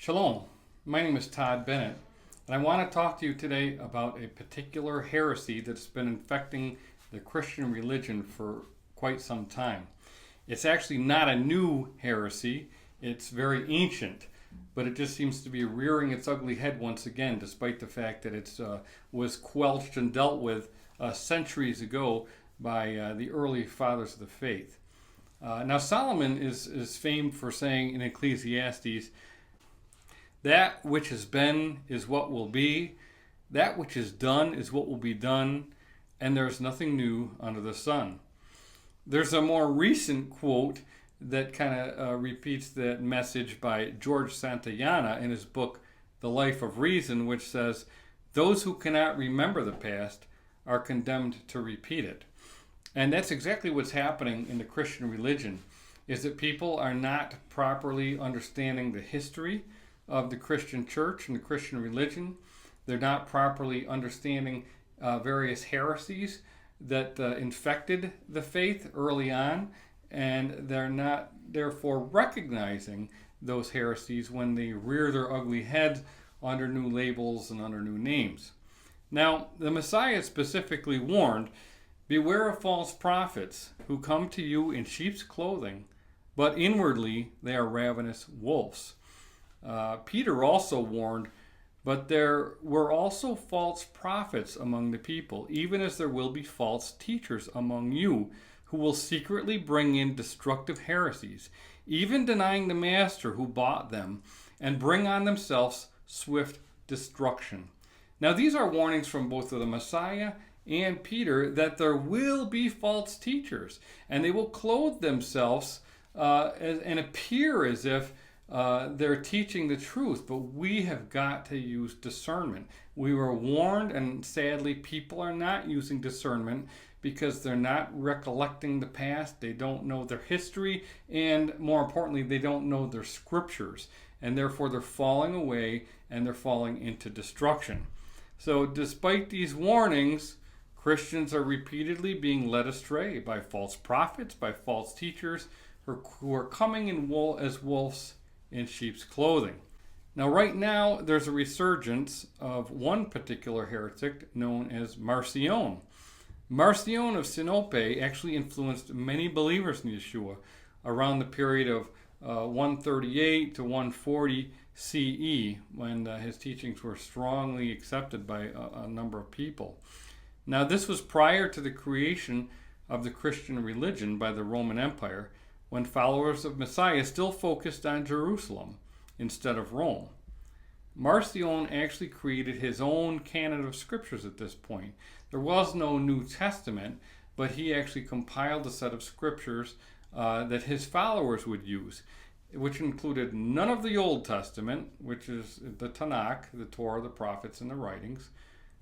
Shalom, my name is Todd Bennett, and I want to talk to you today about a particular heresy that's been infecting the Christian religion for quite some time. It's actually not a new heresy, it's very ancient, but it just seems to be rearing its ugly head once again, despite the fact that it was quelched and dealt with centuries ago by the early fathers of the faith. Now Solomon is famed for saying in Ecclesiastes, "That which has been is what will be, that which is done is what will be done, and there is nothing new under the sun." There's a more recent quote that kind of repeats that message by George Santayana in his book, The Life of Reason, which says, "Those who cannot remember the past are condemned to repeat it." And that's exactly what's happening in the Christian religion, is that people are not properly understanding the history of the Christian church and the Christian religion. They're not properly understanding various heresies that infected the faith early on, and they're not therefore recognizing those heresies when they rear their ugly heads under new labels and under new names. Now, the Messiah specifically warned, "Beware of false prophets who come to you in sheep's clothing, but inwardly they are ravenous wolves." Peter also warned, "But there were also false prophets among the people, even as there will be false teachers among you, who will secretly bring in destructive heresies, even denying the master who bought them, and bring on themselves swift destruction." Now these are warnings from both the Messiah and Peter that there will be false teachers, and they will clothe themselves and appear as if they're teaching the truth, but we have got to use discernment. We were warned, and sadly people are not using discernment because they're not recollecting the past, they don't know their history, and more importantly, they don't know their scriptures, and therefore they're falling away and they're falling into destruction. So despite these warnings, Christians are repeatedly being led astray by false prophets, by false teachers who are coming in as wolves in sheep's clothing. Now right now there's a resurgence of one particular heretic known as Marcion. Marcion of Sinope actually influenced many believers in Yeshua around the period of 138 to 140 CE, when his teachings were strongly accepted by a number of people. Now this was prior to the creation of the Christian religion by the Roman Empire, when followers of Messiah still focused on Jerusalem instead of Rome. Marcion actually created his own canon of scriptures at this point. There was no New Testament, but he actually compiled a set of scriptures that his followers would use, which included none of the Old Testament, which is the Tanakh, the Torah, the prophets, and the writings,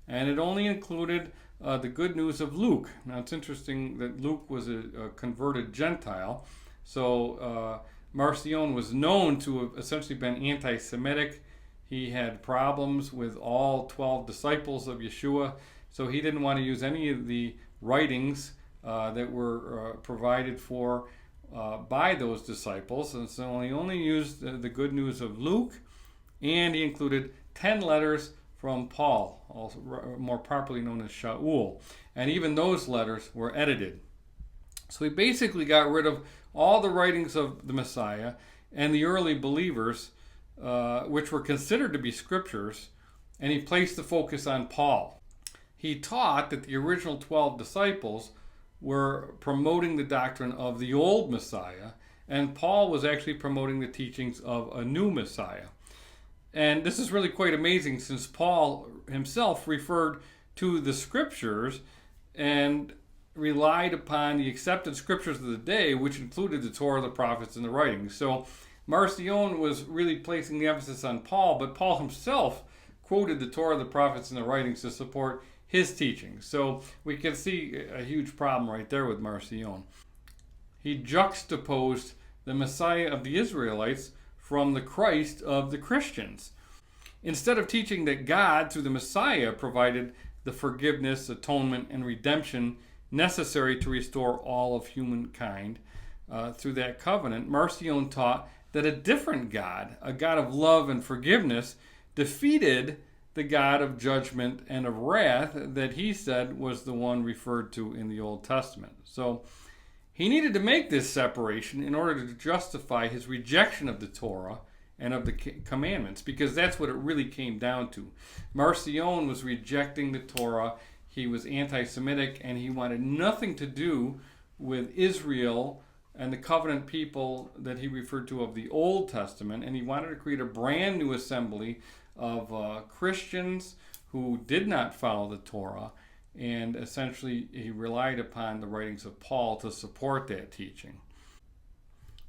and it only included the Good News of Luke. Now it's interesting that Luke was a converted Gentile, so Marcion was known to have essentially been anti-Semitic. He had problems with all 12 disciples of Yeshua, so he didn't want to use any of the writings that were provided for by those disciples, and so he only used the Good News of Luke, and he included 10 letters from Paul, also more properly known as Shaul, and even those letters were edited. So he basically got rid of all the writings of the Messiah and the early believers, which were considered to be scriptures, and he placed the focus on Paul. He taught that the original 12 disciples were promoting the doctrine of the old Messiah, and Paul was actually promoting the teachings of a new Messiah. And this is really quite amazing, since Paul himself referred to the scriptures and relied upon the accepted scriptures of the day, which included the Torah, the prophets, and the writings. So Marcion was really placing the emphasis on Paul, but Paul himself quoted the Torah, the prophets, and the writings to support his teachings. So we can see a huge problem right there with Marcion. He juxtaposed the Messiah of the Israelites from the Christ of the Christians. Instead of teaching that God, through the Messiah, provided the forgiveness, atonement, and redemption necessary to restore all of humankind through that covenant, Marcion taught that a different God, a God of love and forgiveness, defeated the God of judgment and of wrath that he said was the one referred to in the Old Testament. So he needed to make this separation in order to justify his rejection of the Torah and of the commandments, because that's what it really came down to. Marcion was rejecting the Torah. He was anti-Semitic, and he wanted nothing to do with Israel and the covenant people that he referred to of the Old Testament, and he wanted to create a brand new assembly of Christians who did not follow the Torah, and essentially he relied upon the writings of Paul to support that teaching.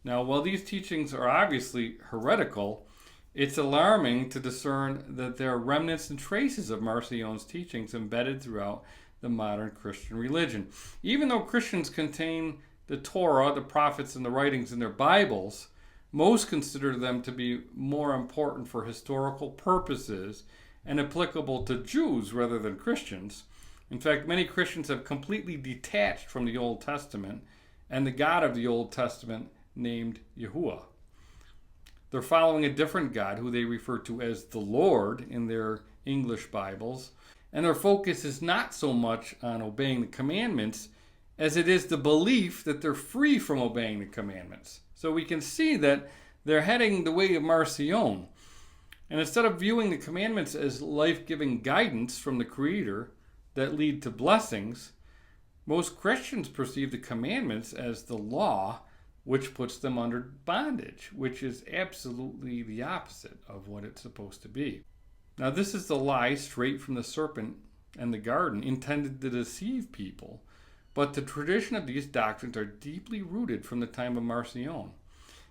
Now, while these teachings are obviously heretical, it's alarming to discern that there are remnants and traces of Marcion's teachings embedded throughout the modern Christian religion. Even though Christians contain the Torah, the prophets, and the writings in their Bibles, most consider them to be more important for historical purposes and applicable to Jews rather than Christians. In fact, many Christians have completely detached from the Old Testament and the God of the Old Testament named Yahuwah. They're following a different God who they refer to as the Lord in their English Bibles, and their focus is not so much on obeying the commandments as it is the belief that they're free from obeying the commandments. So we can see that they're heading the way of Marcion. And instead of viewing the commandments as life-giving guidance from the Creator that lead to blessings, most Christians perceive the commandments as the law, which puts them under bondage, which is absolutely the opposite of what it's supposed to be. Now, this is the lie straight from the serpent and the garden, intended to deceive people. But the tradition of these doctrines are deeply rooted from the time of Marcion,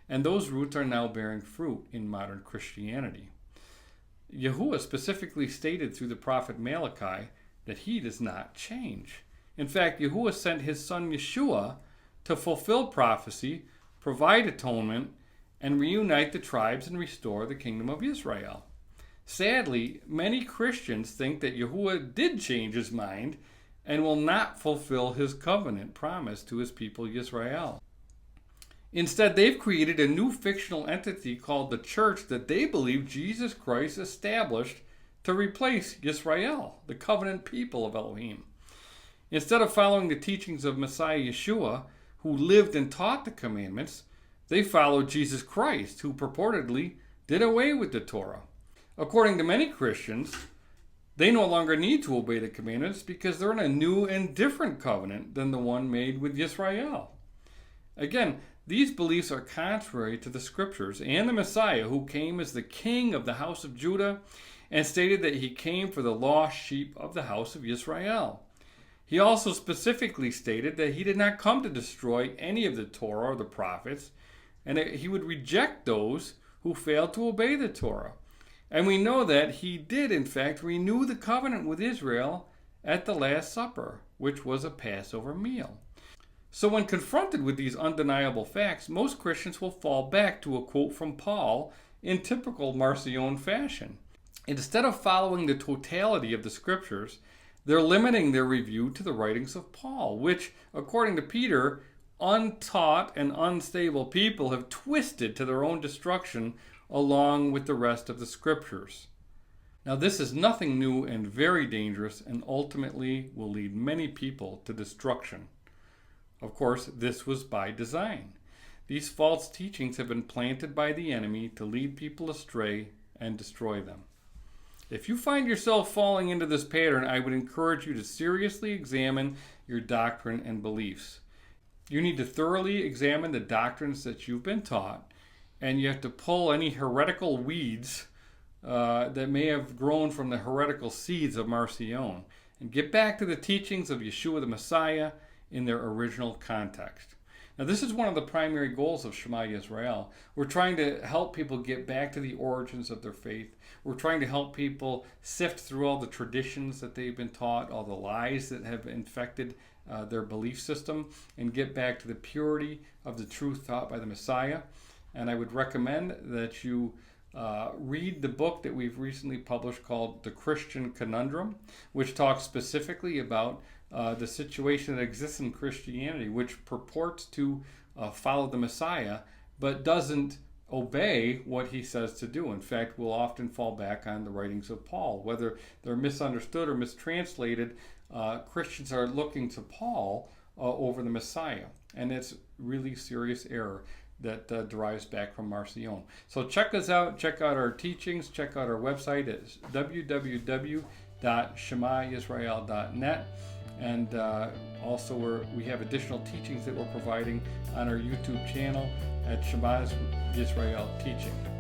and those roots are now bearing fruit in modern Christianity. Yahuwah specifically stated through the prophet Malachi that he does not change. In fact, Yahuwah sent his son Yeshua to fulfill prophecy, provide atonement, and reunite the tribes and restore the kingdom of Israel. Sadly, many Christians think that Yahuwah did change his mind and will not fulfill his covenant promise to his people Yisrael. Instead, they've created a new fictional entity called the church that they believe Jesus Christ established to replace Yisrael, the covenant people of Elohim. Instead of following the teachings of Messiah Yeshua, who lived and taught the commandments, they followed Jesus Christ, who purportedly did away with the Torah. According to many Christians, they no longer need to obey the commandments because they're in a new and different covenant than the one made with Yisrael. Again, these beliefs are contrary to the Scriptures and the Messiah, who came as the king of the house of Judah and stated that he came for the lost sheep of the house of Yisrael. He also specifically stated that he did not come to destroy any of the Torah or the prophets, and that he would reject those who failed to obey the Torah. And we know that he did, in fact, renew the covenant with Israel at the Last Supper, which was a Passover meal. So when confronted with these undeniable facts, most Christians will fall back to a quote from Paul in typical Marcion fashion. Instead of following the totality of the Scriptures, they're limiting their review to the writings of Paul, which, according to Peter, untaught and unstable people have twisted to their own destruction along with the rest of the Scriptures. Now, this is nothing new and very dangerous, and ultimately will lead many people to destruction. Of course, this was by design. These false teachings have been planted by the enemy to lead people astray and destroy them. If you find yourself falling into this pattern, I would encourage you to seriously examine your doctrine and beliefs. You need to thoroughly examine the doctrines that you've been taught, and you have to pull any heretical weeds that may have grown from the heretical seeds of Marcion, and get back to the teachings of Yeshua the Messiah in their original context. Now, this is one of the primary goals of Shema Yisrael. We're trying to help people get back to the origins of their faith. We're trying to help people sift through all the traditions that they've been taught, all the lies that have infected their belief system, and get back to the purity of the truth taught by the Messiah. And I would recommend that you read the book that we've recently published called The Christian Conundrum, which talks specifically about the situation that exists in Christianity, which purports to follow the Messiah, but doesn't obey what he says to do. In fact, we'll often fall back on the writings of Paul. Whether they're misunderstood or mistranslated, Christians are looking to Paul over the Messiah. And it's really serious error that derives back from Marcion. So check us out. Check out our teachings. Check out our website at www.shemayisrael.net. And also we have additional teachings that we're providing on our YouTube channel at Shema Yisrael Teaching.